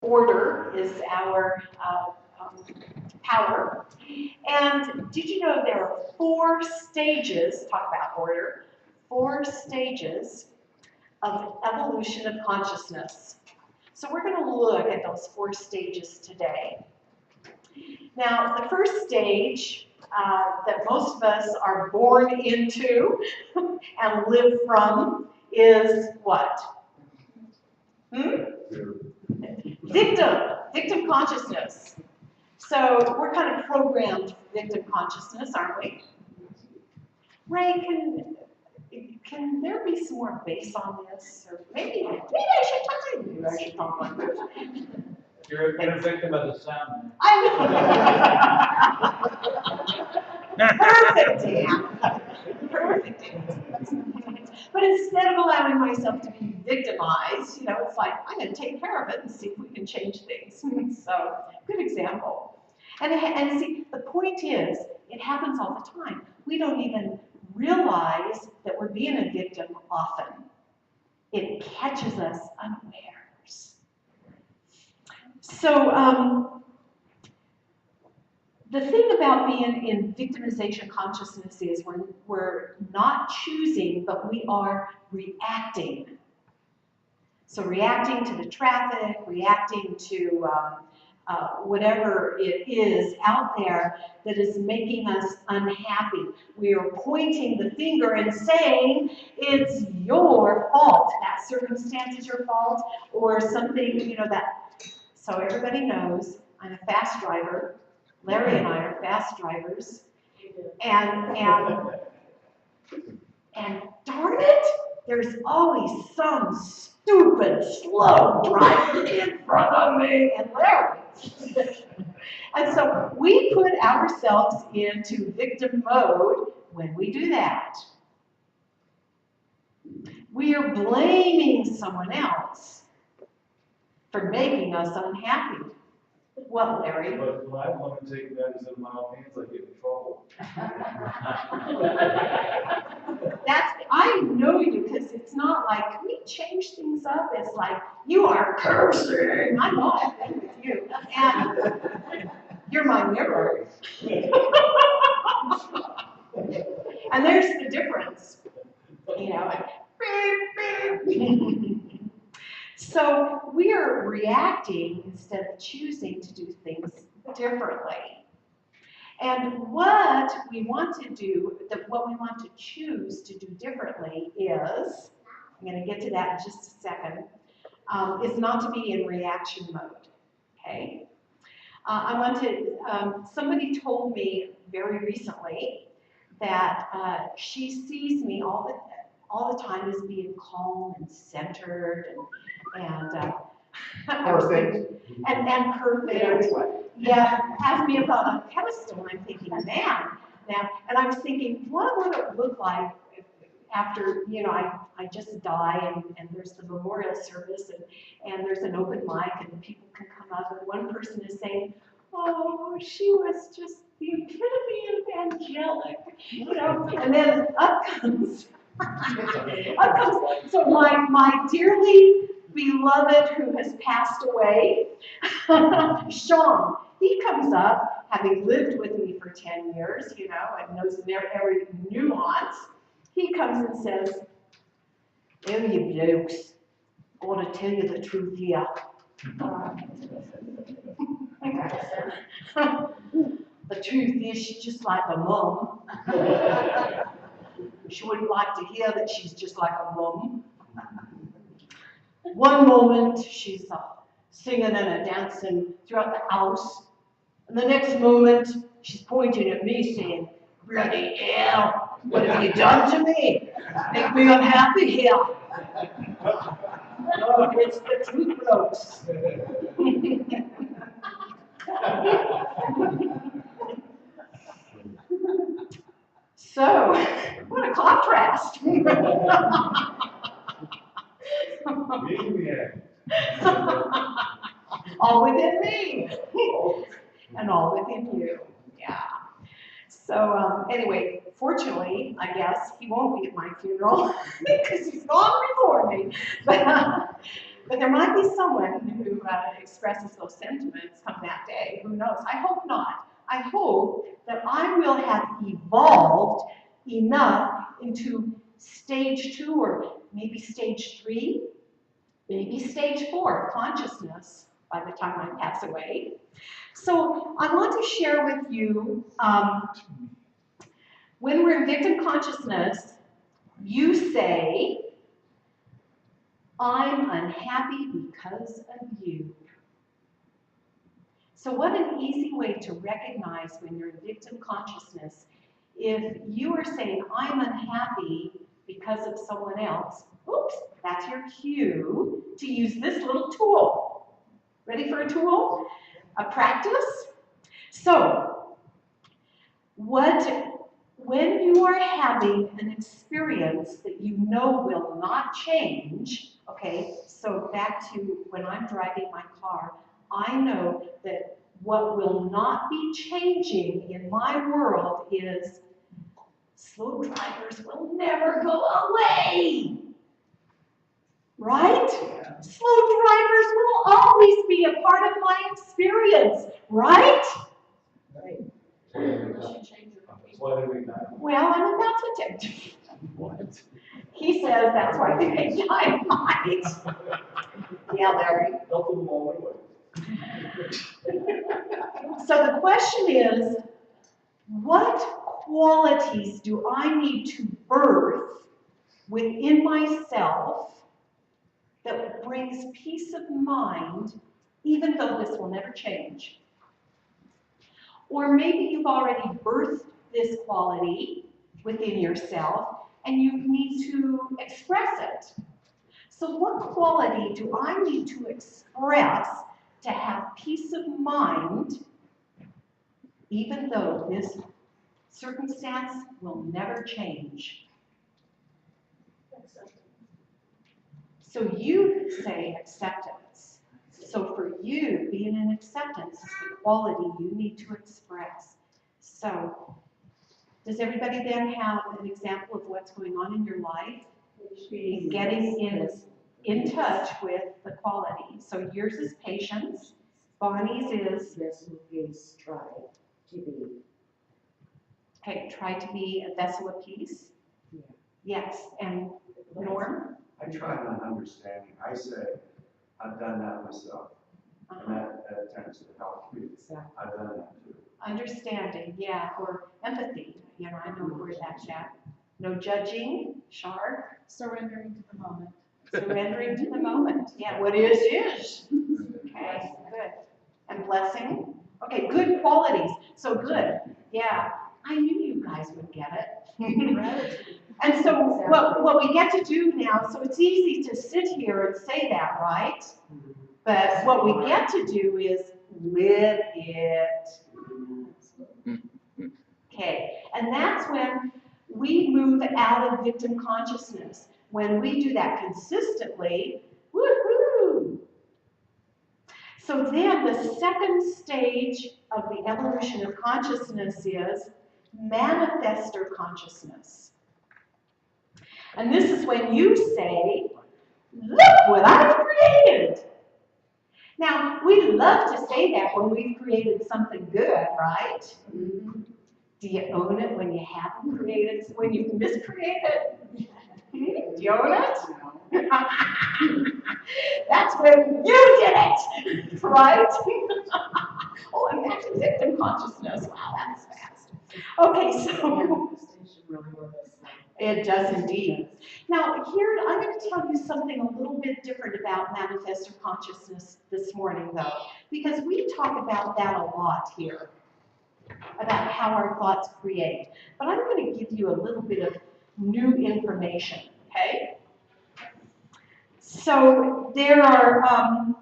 order is our power. And did you know there are 4 stages, talk about order, 4 stages of evolution of consciousness. So we're going to look at those 4 stages today. Now, the first stage that most of us are born into and live from is what? Victim consciousness. So we're kind of programmed for victim consciousness, aren't we? Ray, can there be some more bass on this? Or maybe I should talk to you. Maybe I should talk like this. You're a victim of the sound. I know. Perfect, Dan. Perfect. But instead of allowing myself to be victimized, it's like, I'm going to take care of it and see if we can change things. So, good example. And see, the point is, it happens all the time. We don't even realize that we're being a victim often. It catches us unawares. So, the thing about being in victimization consciousness is we're not choosing, but we are reacting. So reacting to the traffic, reacting to whatever it is out there that is making us unhappy. We are pointing the finger and saying, it's your fault. That circumstance is your fault, or something, that. So everybody knows I'm a fast driver. Larry and I are fast drivers, and darn it, there's always some stupid slow driver in front of me and Larry. And so we put ourselves into victim mode when we do that. We are blaming someone else for making us unhappy. What, Larry? But when I want to take matters in my own hands, I get in trouble. I know you, because it's not like, can we change things up? It's like, you are cursing. I'm not with you. And you're my mirror. And there's the difference. So we are reacting instead of choosing to do things differently. And what we want to do, what we want to choose to do differently is, I'm going to get to that in just a second, is not to be in reaction mode, okay? Somebody told me very recently that she sees me all the time as being calm and centered and Perfect. And perfect. Yeah, has me up on a pedestal, and I'm thinking, man, now, and I was thinking, what would it look like after, I just die, and there's the memorial service, and there's an open mic, and people can come up, and one person is saying, oh, she was just the epitome of angelic, and then up comes, so my dearly beloved who has passed away, Sean, he comes up, having lived with me for 10 years, and knows every nuance. He comes and says, oh, you blokes, I want to tell you the truth here. The truth is, she's just like a mum. She wouldn't like to hear that she's just like a mum. One moment, she's singing and dancing throughout the house. And the next moment, she's pointing at me saying, bloody hell, what have you done to me? Make me unhappy here. Oh, it's the truth, blokes. So, what a contrast. All within me. And all within you. Yeah. So anyway, fortunately, I guess, he won't be at my funeral because he's gone before me. But there might be someone who expresses those sentiments come that day. Who knows? I hope not. I hope that I will have evolved enough into stage 2 or maybe stage 3, maybe stage 4 of consciousness by the time I pass away. So I want to share with you, when we're in victim consciousness, you say, I'm unhappy because of you. So what an easy way to recognize when you're in victim consciousness. If you are saying, I'm unhappy because of someone else, oops, that's your cue to use this little tool. Ready for a tool? A practice? So, when you are having an experience that you know will not change, okay, so back to when I'm driving my car, I know that what will not be changing in my world is slow drivers will never go away. Right? Slow drivers will always be a part of my experience, right? Right. Why did we not? Well, I'm about to tell you. What? He says that's why they make dynamite. Yeah, Larry. Help them all anyway. So the question is, what qualities do I need to birth within myself that brings peace of mind, even though this will never change? Or maybe you've already birthed this quality within yourself and you need to express it. So what quality do I need to express to have peace of mind, even though this circumstance will never change? So you say acceptance. So for you, being in acceptance is the quality you need to express. So does everybody then have an example of what's going on in your life? Getting in touch with the quality. So yours is patience. Bonnie's is? Peace, try to be. Okay, try to be a vessel of peace. Yeah. Yes, and Norm? I try not understanding. I say, I've done that myself. And that tends to help me. I've done that too. Understanding, yeah, or empathy. You know, I know where that's at. No judging, sharp. Surrendering to the moment. Surrendering to the moment. Yeah, what is. Okay, good. And blessing. Okay, good qualities. So good. Yeah, I knew you guys would get it. And so what we get to do now, so it's easy to sit here and say that, right? But what we get to do is live it. Okay, and that's when we move out of victim consciousness. When we do that consistently, woohoo! So then the second stage of the evolution of consciousness is manifestor consciousness. And this is when you say, look what I've created. Now, we love to say that when we've created something good, right? Mm-hmm. Do you own it when you haven't created, when you've miscreated? Do you own it? That's when you did it, right? Oh, I'm back to victim consciousness. Wow, that's fast. Okay, so it does indeed. Now, here, I'm going to tell you something a little bit different about manifestor consciousness this morning, though, because we talk about that a lot here, about how our thoughts create. But I'm going to give you a little bit of new information, okay? So there are,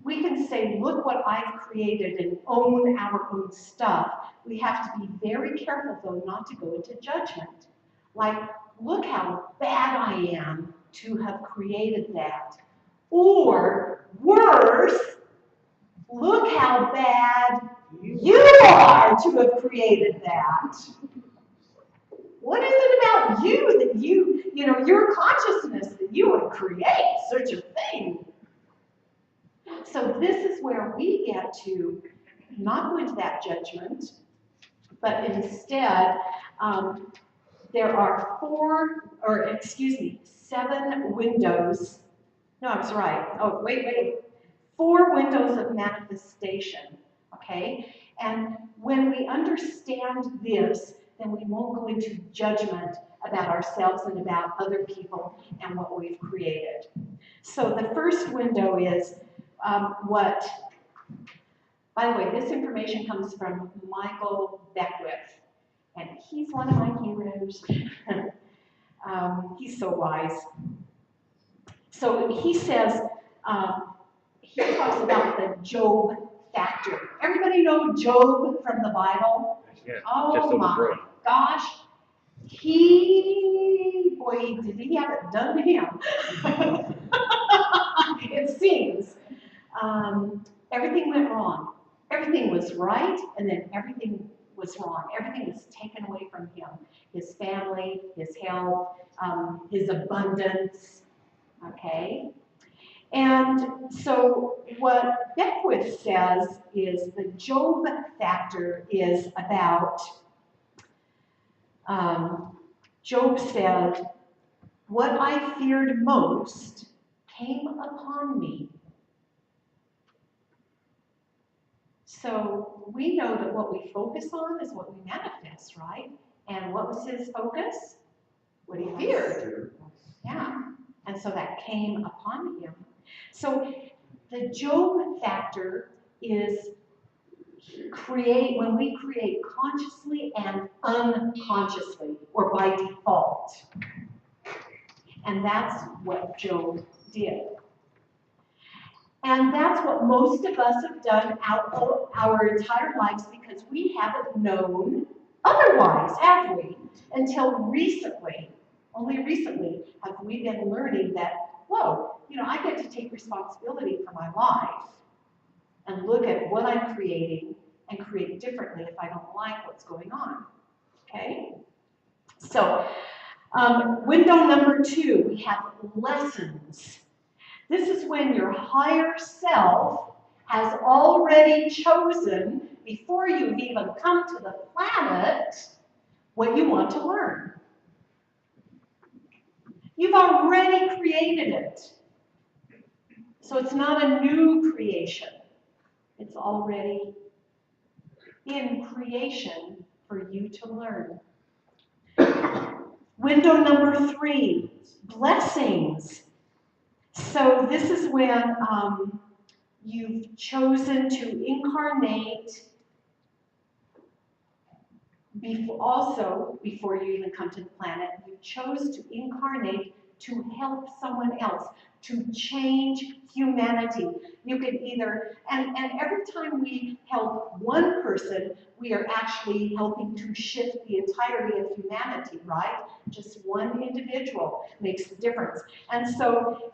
we can say, look what I've created and own our own stuff. We have to be very careful, though, not to go into judgment. Like, look how bad I am to have created that. Or, worse, look how bad you are to have created that. What is it about about you that you know, your consciousness that you would create such a thing. So this is where we get to not go into that judgment, but instead, there are 7 windows. No, I was right. Oh, wait. 4 windows of manifestation, okay? And when we understand this, then we won't go into judgment about ourselves and about other people and what we've created. So the first window is by the way, this information comes from Michael Beckwith, and he's one of my heroes. He's so wise. So he says, he talks about the Job factor. Everybody know Job from the Bible? Yeah, Oh my gosh. Boy, did he have it done to him. It seems. Everything went wrong. Everything was right, and then everything was wrong. Everything was taken away from him. His family, his health, his abundance, okay? And so what Beckwith says is the Job factor is about, Job said, what I feared most came upon me. So we know that what we focus on is what we manifest, right? And what was his focus? What he feared. Yeah. And so that came upon him. So the Job factor is when we create consciously and unconsciously, or by default. And that's what Job did. And that's what most of us have done our entire lives, because we haven't known otherwise, have we? Until recently, only recently have we been learning that, whoa, you know, I get to take responsibility for my life and look at what I'm creating and create differently if I don't like what's going on, okay? So, window number 2, we have lessons. This is when your higher self has already chosen, before you've even come to the planet, what you want to learn. You've already created it. So it's not a new creation. It's already in creation for you to learn. Window number 3, blessings. So this is when you've chosen to incarnate before you even come to the planet. You chose to incarnate to help someone else, to change humanity. You could either, and every time we help one person, we are actually helping to shift the entirety of humanity, right? Just one individual makes the difference. And so,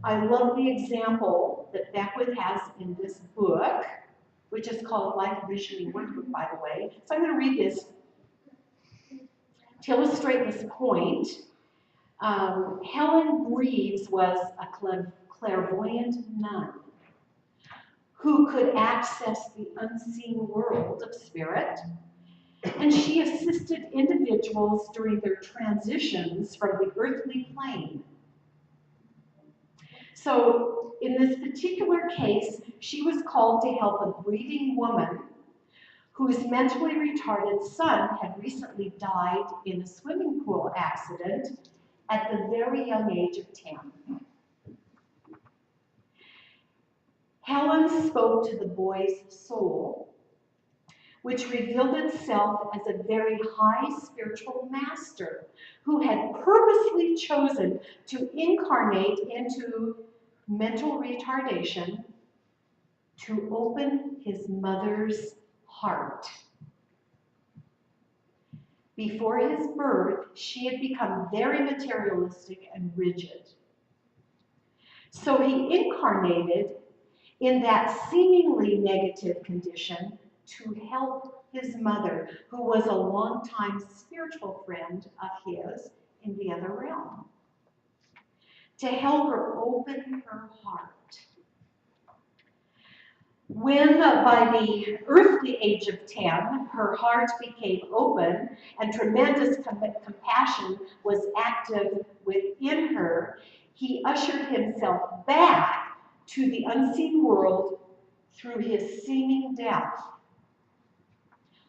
I love the example that Beckwith has in this book, which is called Life Visioning Workbook, by the way. So I'm going to read this to illustrate this point. Helen Greaves was a clairvoyant nun who could access the unseen world of spirit, and she assisted individuals during their transitions from the earthly plane. So in this particular case, she was called to help a grieving woman whose mentally retarded son had recently died in a swimming pool accident at the very young age of 10. Helen spoke to the boy's soul, which revealed itself as a very high spiritual master who had purposely chosen to incarnate into mental retardation to open his mother's heart. Before his birth, she had become very materialistic and rigid. So he incarnated in that seemingly negative condition to help his mother, who was a longtime spiritual friend of his in the other realm, to help her open her heart. When, by the earthly age of 10, her heart became open and tremendous compassion was active within her, he ushered himself back to the unseen world through his seeming death.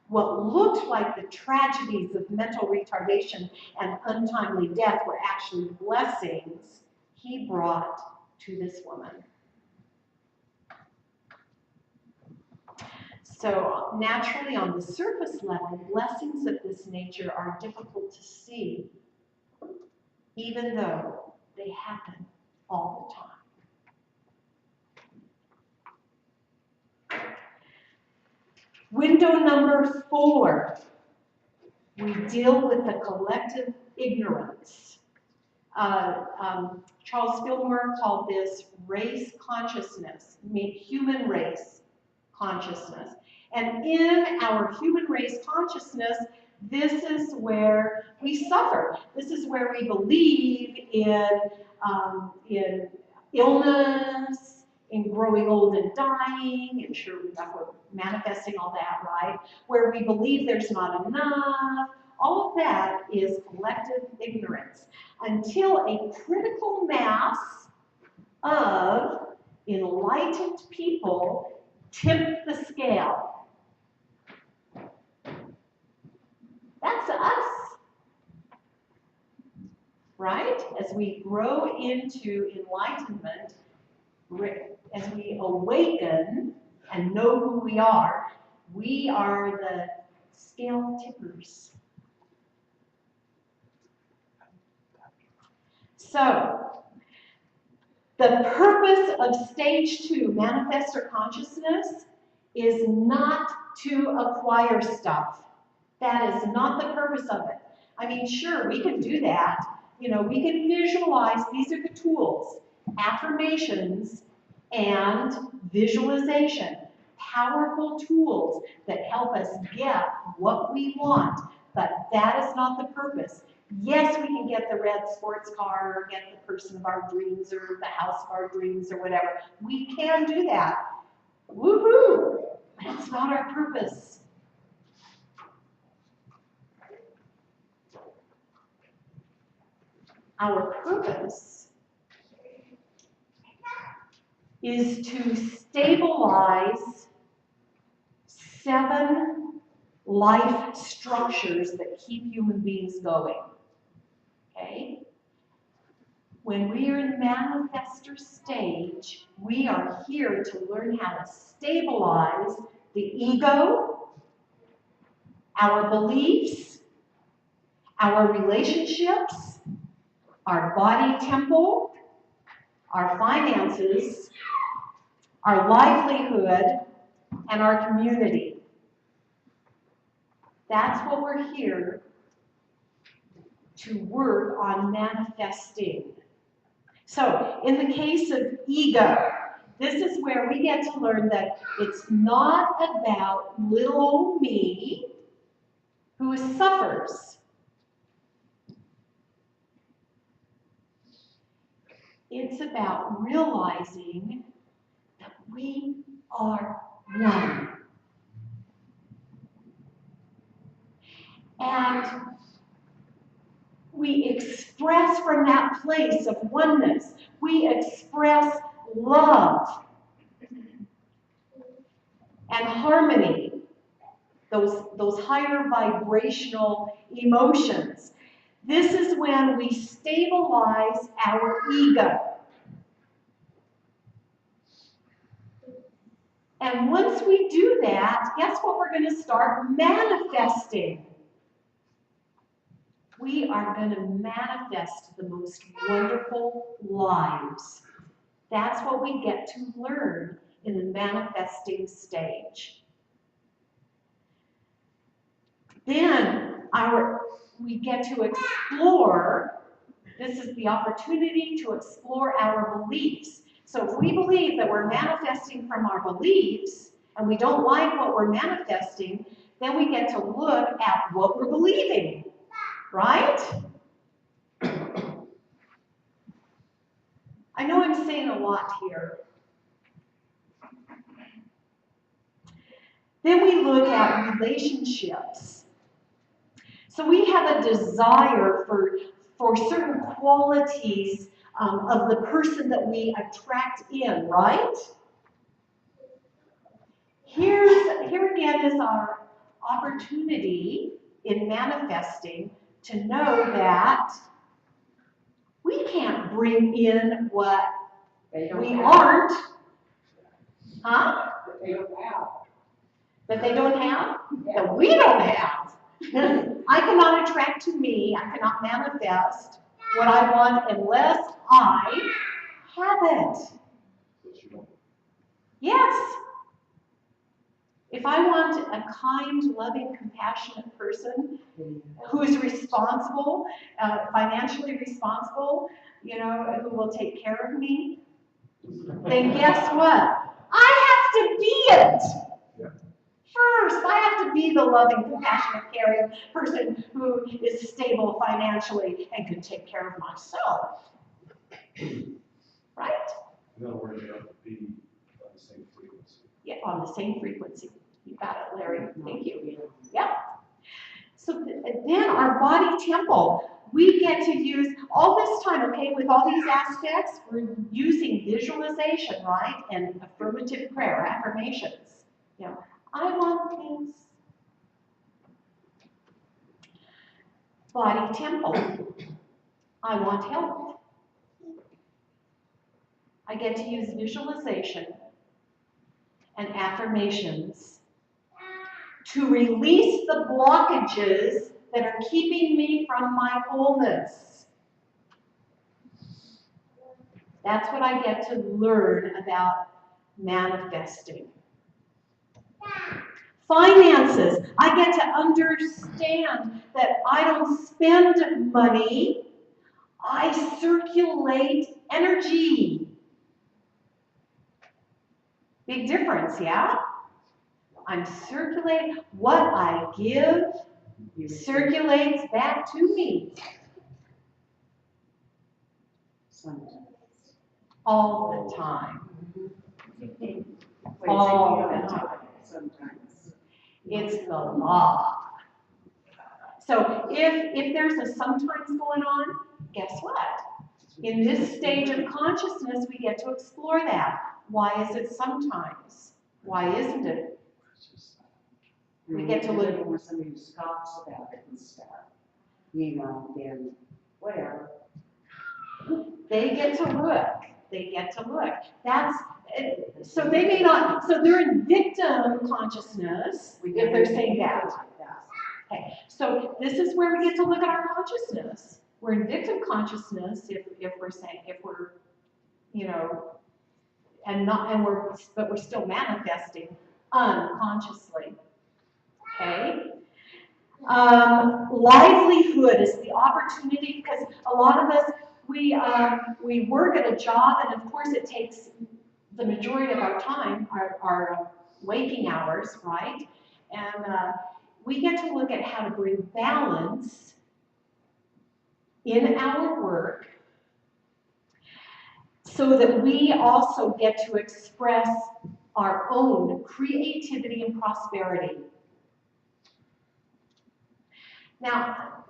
What looked like the tragedies of mental retardation and untimely death were actually blessings he brought to this woman. So naturally, on the surface level, blessings of this nature are difficult to see, even though they happen all the time. Window number 4, we deal with the collective ignorance. Charles Fillmore called this race consciousness, human race consciousness. And in our human race consciousness, this is where we suffer. This is where we believe in illness, in growing old and dying, and sure we're manifesting all that, right? Where we believe there's not enough. All of that is collective ignorance until a critical mass of enlightened people tip the scale. That's us, right? As we grow into enlightenment, as we awaken and know who we are the scale tippers. So, the purpose of stage 2, manifestor consciousness, is not to acquire stuff. That is not the purpose of it. I mean, sure, we can do that. You know, we can visualize. These are the tools: affirmations and visualization. Powerful tools that help us get what we want, but that is not the purpose. Yes, we can get the red sports car or get the person of our dreams or the house of our dreams or whatever. We can do that. Woohoo! But it's not our purpose. Our purpose is to stabilize 7 life structures that keep human beings going. Okay? When we are in the manifestor stage, we are here to learn how to stabilize the ego, our beliefs, our relationships, our body temple, our finances, our livelihood, and our community. That's what we're here to work on manifesting. So, in the case of ego, this is where we get to learn that it's not about little old me who suffers. It's about realizing that we are one. And we express from that place of oneness. We express love and harmony, those higher vibrational emotions. This is when we stabilize our ego. And once we do that, guess what we're going to start manifesting? We are going to manifest the most wonderful lives. That's what we get to learn in the manifesting stage. Then we get to explore. This is the opportunity to explore our beliefs. So if we believe that we're manifesting from our beliefs, and we don't like what we're manifesting, then we get to look at what we're believing, right? I know I'm saying a lot here. Then we look at relationships. So we have a desire for certain qualities of the person that we attract in, right? Here again is our opportunity in manifesting to know that we can't bring in what we aren't. Huh? That they don't have. That they don't have? That we don't have. I cannot attract to me, I cannot manifest what I want unless I have it. But you don't. Yes. If I want a kind, loving, compassionate person who is responsible, financially responsible, who will take care of me, then guess what? I have to be it. Yeah. First, I have to be the loving, compassionate, caring person who is stable financially and can take care of myself. Right? In other words, you have to be on the same frequency. Yeah, on the same frequency. You got it, Larry. Thank you. Yeah. So then our body temple, we get to use all this time, okay, with all these aspects, we're using visualization, right? And affirmative prayer, affirmations. I want things. Body temple. I want health. I get to use visualization and affirmations to release the blockages that are keeping me from my wholeness. That's what I get to learn about manifesting. Finances. I get to understand that I don't spend money, I circulate energy. Big difference, yeah? I'm circulating. What I give circulates back to me. Sometimes. All the time. All the time. Sometimes. It's the law. So if there's a sometimes going on, guess what? In this stage of consciousness, we get to explore that. Why is it sometimes? Why isn't it? We get to look. When somebody scoffs about it and stuff, then whatever. They get to look. They get to look. So they may not, so they're in victim consciousness if they're saying that. Okay, so this is where we get to look at our consciousness. We're in victim consciousness if we're saying, but we're still manifesting unconsciously. Okay? Livelihood is the opportunity, because a lot of us, we work at a job, and of course it takes the majority of our time, our waking hours, right? And we get to look at how to bring balance in our work so that we also get to express our own creativity and prosperity. Now,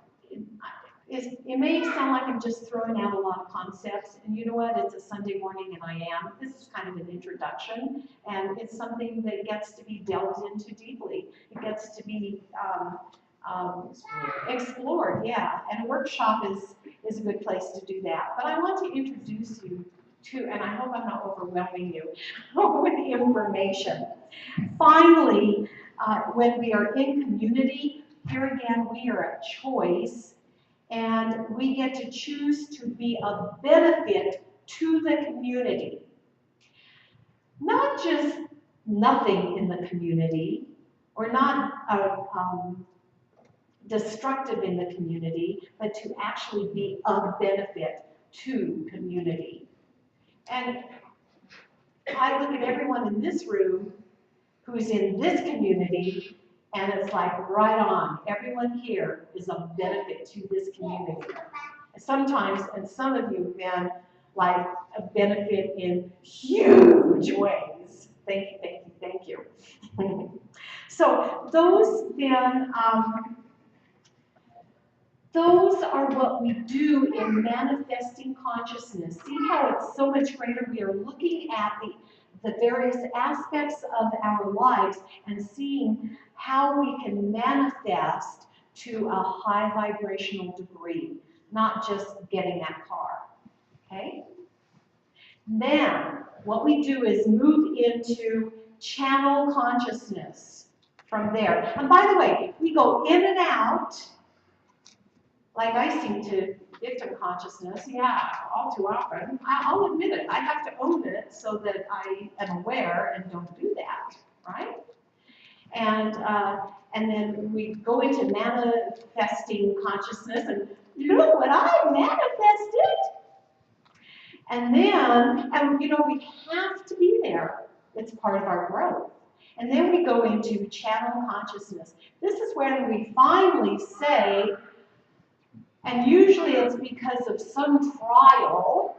it may sound like I'm just throwing out a lot of concepts, and you know what, it's a Sunday morning and I am. This is kind of an introduction, and it's something that gets to be delved into deeply. It gets to be explored, yeah, and a workshop is a good place to do that. But I want to introduce you to, and I hope I'm not overwhelming you with the information. Finally, when we are in community, here again, we are a choice, and we get to choose to be of benefit to the community. Not just nothing in the community, or not destructive in the community, but to actually be of benefit to community. And I look at everyone in this room who's in this community, And it's like right on. Everyone here is a benefit to this community. Sometimes, and some of you have been like a benefit in huge ways. Thank you, thank you, thank you. So those then, those are what we do in manifesting consciousness. See how it's so much greater? We are looking at the various aspects of our lives and seeing how we can manifest to a high vibrational degree, not just getting that car, okay? Then, what we do is move into channel consciousness from there. And by the way, we go in and out, like I seem to victim consciousness, yeah, all too often. I'll admit it. I have to own it so that I am aware and don't do that, right? And then we go into manifesting consciousness and look what I manifested. And then, we have to be there. It's part of our growth. And then we go into channel consciousness. This is when we finally say, and usually it's because of some trial,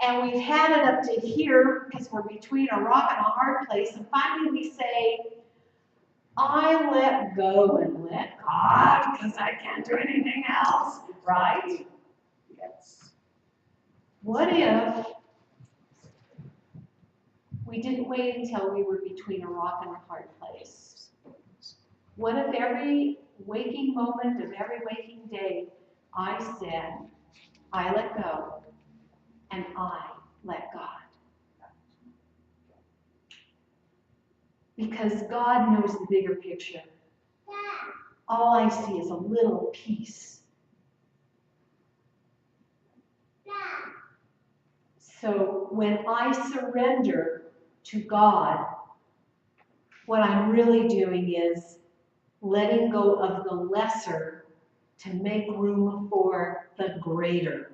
and we've had it up to here because we're between a rock and a hard place, and finally we say, I let go and let God because I can't do anything else, right? Yes. What if we didn't wait until we were between a rock and a hard place? What if every waking moment of every waking day I said, I let go and I let God? Because God knows the bigger picture. All I see is a little piece. So when I surrender to God, what I'm really doing is letting go of the lesser to make room for the greater.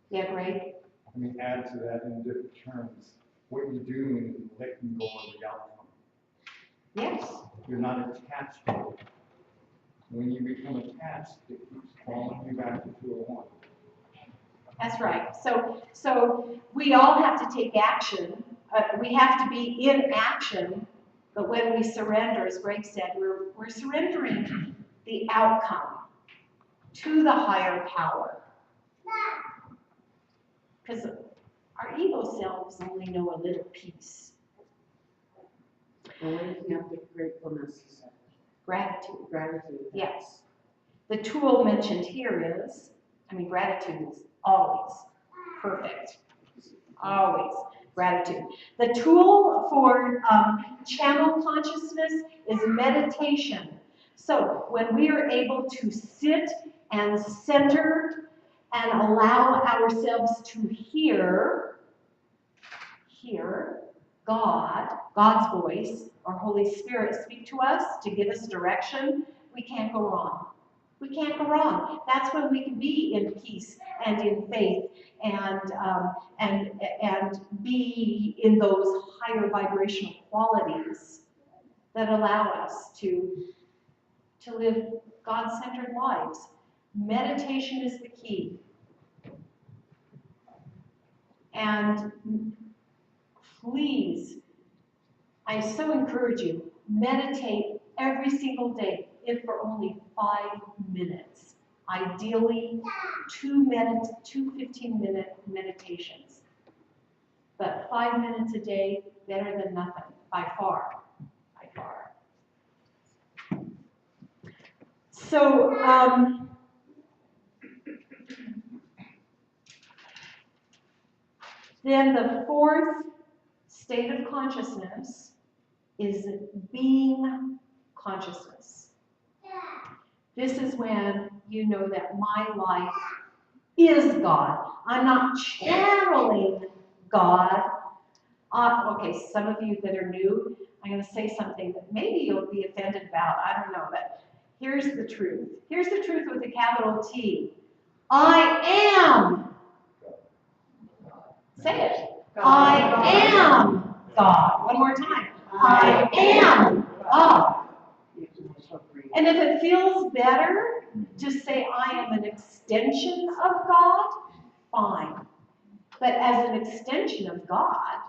Yeah, Greg? Let me add to that in different terms. What you're doing is letting go of the outcome. Yes. You're not attached to it. When you become attached, it keeps calling you back to 201. That's right. So we all have to take action. We have to be in action. But when we surrender, as Greg said, we're surrendering the outcome to the higher power. Because our ego selves only know a little piece. And waking up with gratefulness. Gratitude. Gratitude. Yes. The tool mentioned here is, gratitude is always perfect. Always. Gratitude. The tool for channel consciousness is meditation. So when we are able to sit and center and allow ourselves to hear God's voice, or Holy Spirit speak to us to give us direction, we can't go wrong. We can't go wrong. That's when we can be in peace and in faith and be in those higher vibrational qualities that allow us to live God-centered lives. Meditation is the key. And please, I so encourage you, meditate every single day, if for only 5 minutes. Ideally, two 15-minne meditations. But 5 minutes a day, better than nothing, by far. By far. So, then the fourth state of consciousness is being consciousness. This is when you know that my life is God. I'm not channeling God. Okay, some of you that are new, I'm going to say something that maybe you'll be offended about. I don't know, but here's the truth. Here's the truth with a capital T. I am. Say it. I am God. One more time. I am. Oh. It's so great. And if it feels better to say I am an extension of God, fine. But as an extension of God,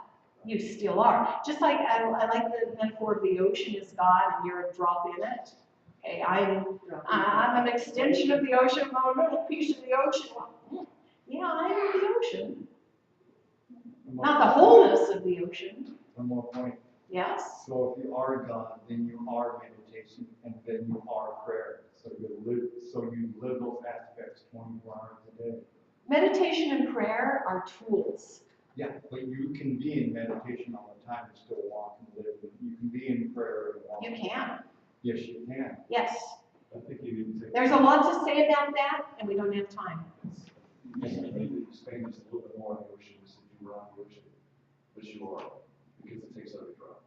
you still are. Just like I like the metaphor of the ocean is God and you're a drop in it. Okay, I'm an extension of the ocean, I'm a little piece of the ocean. Well, yeah, I am the ocean. Not the wholeness of the ocean. One more point. Yes? So if you are God, then you are meditation, and then you are prayer. So you live those aspects 24 hours a day. Meditation and prayer are tools. Yeah, but you can be in meditation all the time and still walk and live. You can be in prayer and walk. You can. Yes, you can. Yes. I think you need to take. There's a lot to say about that, and we don't have time. You need to expand this a little bit more on the ocean, as if you were on the ocean, but you are, because it takes every drop.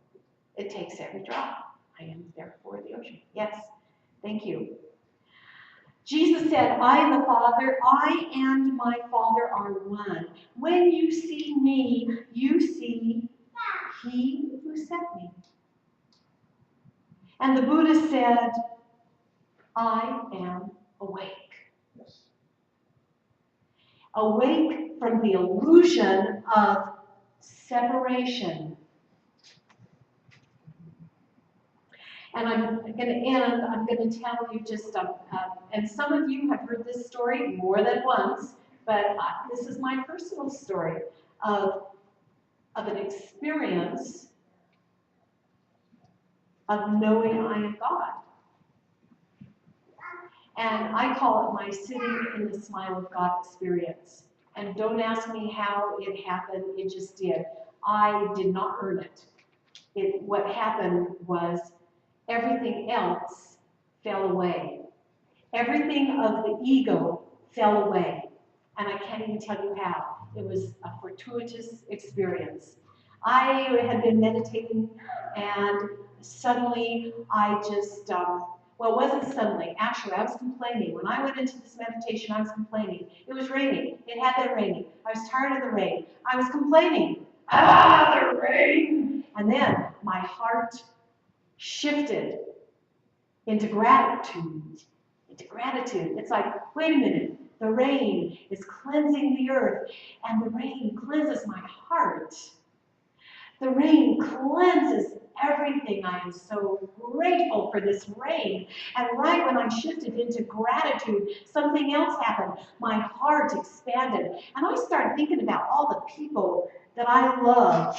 It takes every drop. I am therefore the ocean. Yes. Thank you. Jesus said, I and the Father, I and my Father are one. When you see me, you see he who sent me. And the Buddha said, I am awake. Yes. Awake from the illusion of separation. And I'm going to end, I'm going to tell you just, and some of you have heard this story more than once, but this is my personal story of an experience of knowing I am God. And I call it my sitting in the smile of God experience. And don't ask me how it happened, it just did. I did not earn it. What happened was everything else fell away. Everything of the ego fell away. And I can't even tell you how. It was a fortuitous experience. I had been meditating and suddenly I just, well, it wasn't suddenly. Actually, I was complaining. When I went into this meditation, I was complaining. It was raining. It had been raining. I was tired of the rain. I was complaining. Ah, the rain! And then my heart shifted into gratitude. Into gratitude. It's like, wait a minute. The rain is cleansing the earth, and the rain cleanses my heart. The rain cleanses everything. I am so grateful for this rain. And right when I shifted into gratitude, something else happened. My heart expanded. And I started thinking about all the people that I love.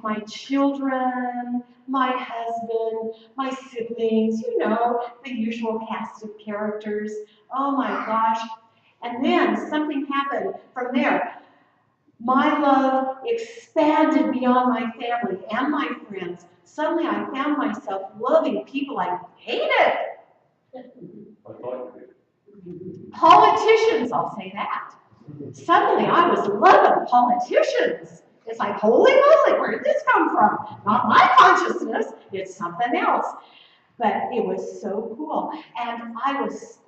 My children, my husband, my siblings, you know, the usual cast of characters. Oh my gosh. And then something happened from there. My love expanded beyond my family and my friends. Suddenly I found myself loving people I hated. I thought you did. Politicians, I'll say that. Suddenly I was loving politicians. It's like, holy moly, where did this come from? Not my consciousness, it's something else. But it was so cool. And I was,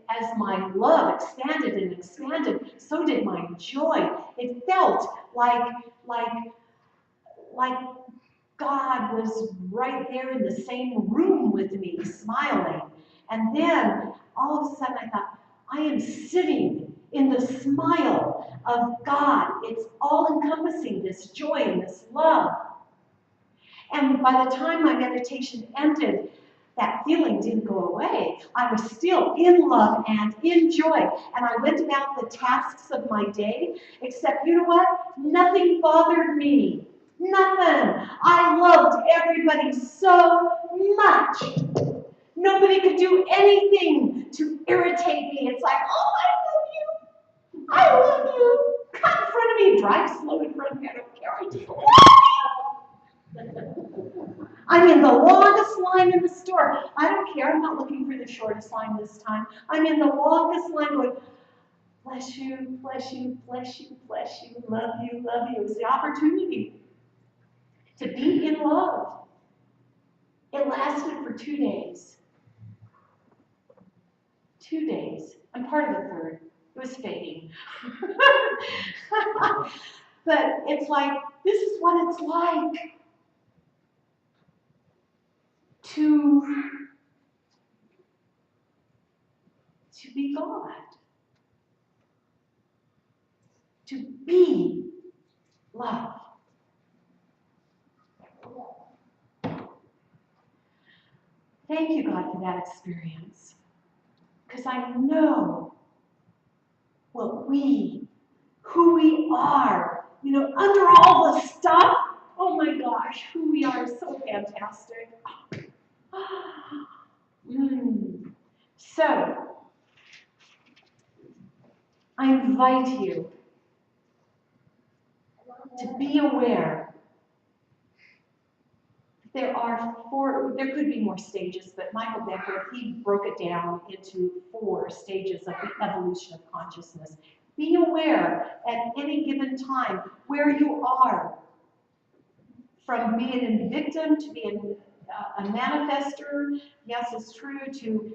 as my love expanded and expanded, so did my joy. It felt like God was right there in the same room with me, smiling. And then all of a sudden I thought, I am sitting in the smile of God. It's all-encompassing, this joy and this love. And by the time my meditation ended, that feeling didn't go away. I was still in love and in joy. And I went about the tasks of my day, except, you know what? Nothing bothered me. Nothing. I loved everybody so much. Nobody could do anything to irritate me. It's like, oh, I love you. I love you. Come in front of me. Drive slow in front of me. I don't care. I just love you. I'm in the longest line in the store. I don't care. I'm not looking for the shortest line this time. I'm in the longest line going, bless you, bless you, bless you, bless you, love you, love you. It was the opportunity to be in love. It lasted for 2 days. 2 days. I'm part of the third. It was fading. But it's like, this is what it's like. to be God, to be love. Thank you, God, for that experience, because I know who we are, under all the stuff. Oh my gosh, who we are is so fantastic. So, I invite you to be aware. There could be more stages, but Michael Becker, he broke it down into 4 stages of the evolution of consciousness. Be aware at any given time where you are, from being a victim to being a manifester, yes, it's true, to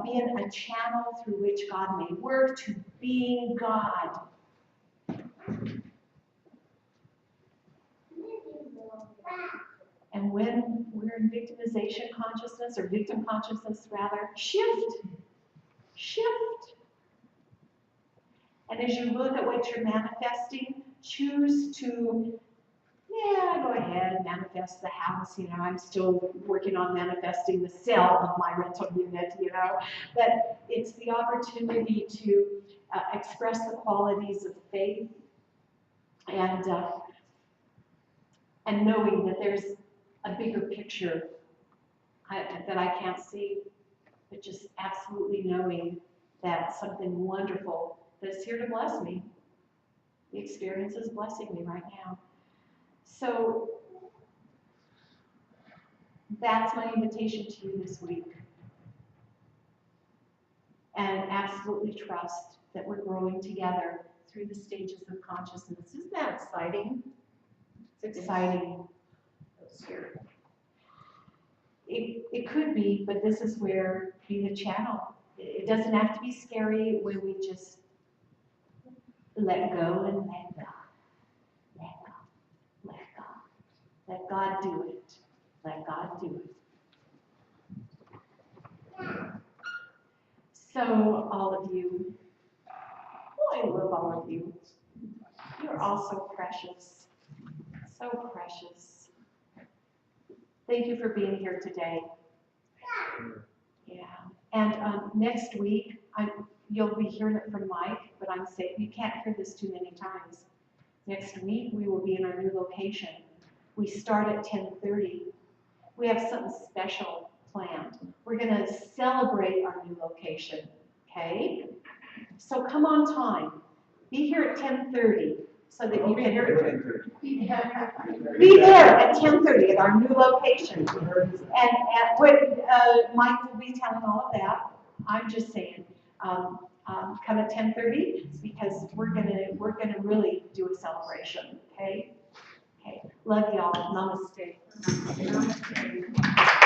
being a channel through which God may work, to being God. And when we're in victimization consciousness, or victim consciousness rather, shift. And as you look at what you're manifesting, choose to, go ahead, manifest the house. I'm still working on manifesting the sale of my rental unit, but it's the opportunity to express the qualities of faith and knowing that there's a bigger picture that I can't see, but just absolutely knowing that something wonderful that's here to bless me. The experience is blessing me right now. So that's my invitation to you this week. And absolutely trust that we're growing together through the stages of consciousness. Isn't that exciting? It's exciting. It's scary. It could be, but this is where be the channel. It doesn't have to be scary when we just let go and let God. Let God. Let God. Let God do it. Let God do it. So, all of you, I love all of you. You're all so precious. So precious. Thank you for being here today. Yeah. And next week, you'll be hearing it from Mike, but I'm saying you can't hear this too many times. Next week, we will be in our new location. We start at 10:30. We have something special planned. We're going to celebrate our new location, okay? So come on time. Be here at 10:30 so that you can be there at 10:30 at our new location. And Mike will be telling all of that. I'm just saying, come at 10:30 because we're gonna really do a celebration. Okay. Okay. Love y'all. Namaste. Namaste.